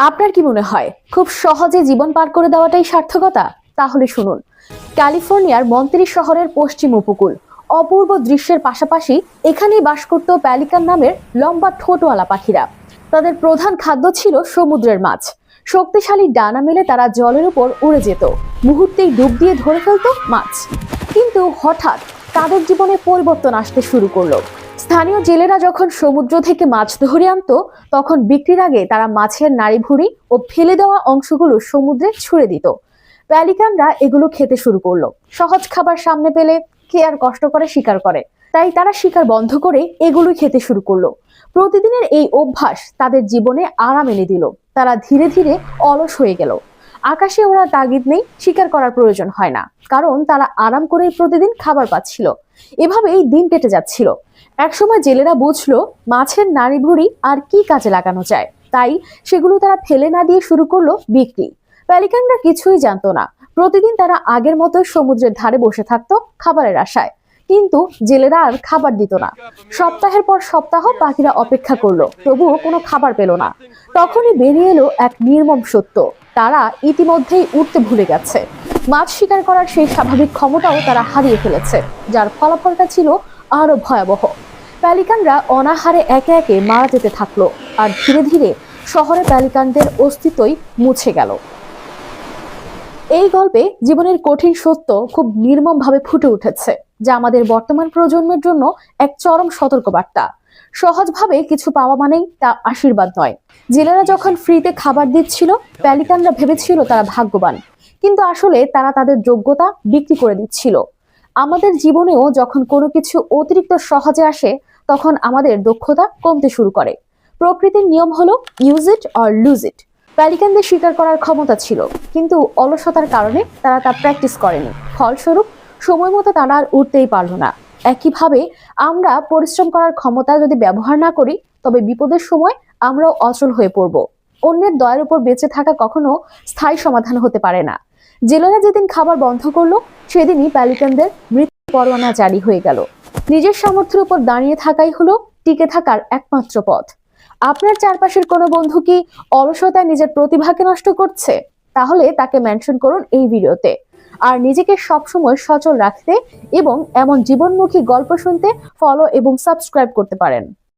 আপনার কি মনে হয় খুব সহজে জীবন পার করে দেওয়াটাই সার্থকতা? তাহলে শুনুন, ক্যালিফোর্নিয়ার মন্ট্রি শহরের পশ্চিম উপকূল অপূর্ব দৃশ্যের পাশাপাশি এখানেই বাস করত প্যালিকান নামের লম্বা ঠোঁটওয়ালা পাখিরা। তাদের প্রধান খাদ্য ছিল সমুদ্রের মাছ। শক্তিশালী ডানা মেলে তারা জলের উপর উড়ে যেত, মুহূর্তেই ডুব দিয়ে ধরে ফেলতো মাছ। কিন্তু হঠাৎ তাদের জীবনে পরিবর্তন আসতে শুরু করলো। স্থানীয় জেলেরা যখন সমুদ্র থেকে মাছ ধরে আনতো, তখন বিক্রির আগে তারা মাছের নাড়িভুড়ি ও ফেলে দেওয়া অংশগুলো সমুদ্রে ছুড়ে দিত। প্যালিকানরা এগুলো খেতে শুরু করলো। সহজ খাবার সামনে পেলে কে আর কষ্ট করে শিকার করে? তাই তারা শিকার বন্ধ করে এগুলোই খেতে শুরু করলো। প্রতিদিনের এই অভ্যাস তাদের জীবনে আরাম এনে দিল। তারা ধীরে ধীরে অলস হয়ে গেল। আকাশে ওরা তাগিদ নেই, শিকার করার প্রয়োজন হয় না, কারণ তারা আরাম করে প্রতিদিন খাবার পাচ্ছিল। এভাবেই দিন কেটে যাচ্ছিল। একসময় জেলেরা বুঝলো মাছের নাড়িভুড়ি আর কি কাজে লাগানো যায়, তাই সেগুলো তারা ফেলে না দিয়ে শুরু করলো বিক্রি। প্যালিকানরা কিছুই জানতো না, প্রতিদিন তারা আগের মতো সমুদ্রের ধারে বসে থাকতো খাবারের আশায়। কিন্তু জেলেরা আর খাবার দিত না। সপ্তাহের পর সপ্তাহ পাখিরা অপেক্ষা করলো, তবুও কোনো খাবার পেল না। তখনই বেরিয়ে এলো এক নির্মম সত্য, তারা ইতিমধ্যেই উঠতে ভুলে গেছে। মাছ শিকার করার সেই স্বাভাবিক ক্ষমতাও তারা হারিয়ে ফেলেছে, যার ফলাফলটা ছিল আরো ভয়াবহ। প্যালিকানরা অনাহারে একে একে মারা যেতে থাকলো, আর ধীরে ধীরে শহরে প্যালিকানদের অস্তিত্বই মুছে গেল। এই গল্পে জীবনের কঠিন সত্য খুব নির্মমভাবে ফুটে উঠেছে, যা আমাদের বর্তমান প্রজন্মের জন্য এক চরম সতর্কবার্তা। সহজভাবে কিছু পাওয়া মানেই তা আশীর্বাদ নয়। জেলেরা যখন ফ্রিতে খাবার দিচ্ছিল, প্যালিকানরা ভেবেছিল তারা ভাগ্যবান, কিন্তু আসলে তারা তাদের যোগ্যতা বিক্রি করে দিচ্ছিল। আমাদের জীবনেও যখন কোনো কিছু অতিরিক্ত সহজে আসে, তখন আমাদের দক্ষতা কমতে শুরু করে। প্রকৃতির নিয়ম হলো use it or lose it. প্যালিকানদের শিকার করার ক্ষমতা ছিল, কিন্তু অলসতার কারণে তারা তা প্র্যাকটিস করেনি। ফলস্বরূপ সময় মতো তারা আর উঠতেই পারল না। একইভাবে আমরা পরিশ্রম করার ক্ষমতা যদি ব্যবহার না করি, তবে বিপদের সময় আমরাও অচল হয়ে পড়ব। অন্যের দয়ার উপর বেঁচে থাকা কখনো স্থায়ী সমাধান হতে পারে না। জেলেরা যেদিন খাবার বন্ধ করলো, সেদিনই প্যালিকানদের মৃত্যু পরোয়ানা জারি হয়ে গেল। নিজের সামর্থ্যের উপর দাঁড়িয়ে থাকাই হলো টিকে থাকার একমাত্র পথ। আপনার চারপাশের কোনো বন্ধু কি অলসতায় নিজের প্রতিভাকে নষ্ট করছে? তাহলে তাকে মেনশন করুন এই ভিডিওতে। আর নিজেকে সবসময় সচল রাখতে এবং এমন জীবনমুখী গল্প শুনতে ফলো এবং সাবস্ক্রাইব করতে পারেন।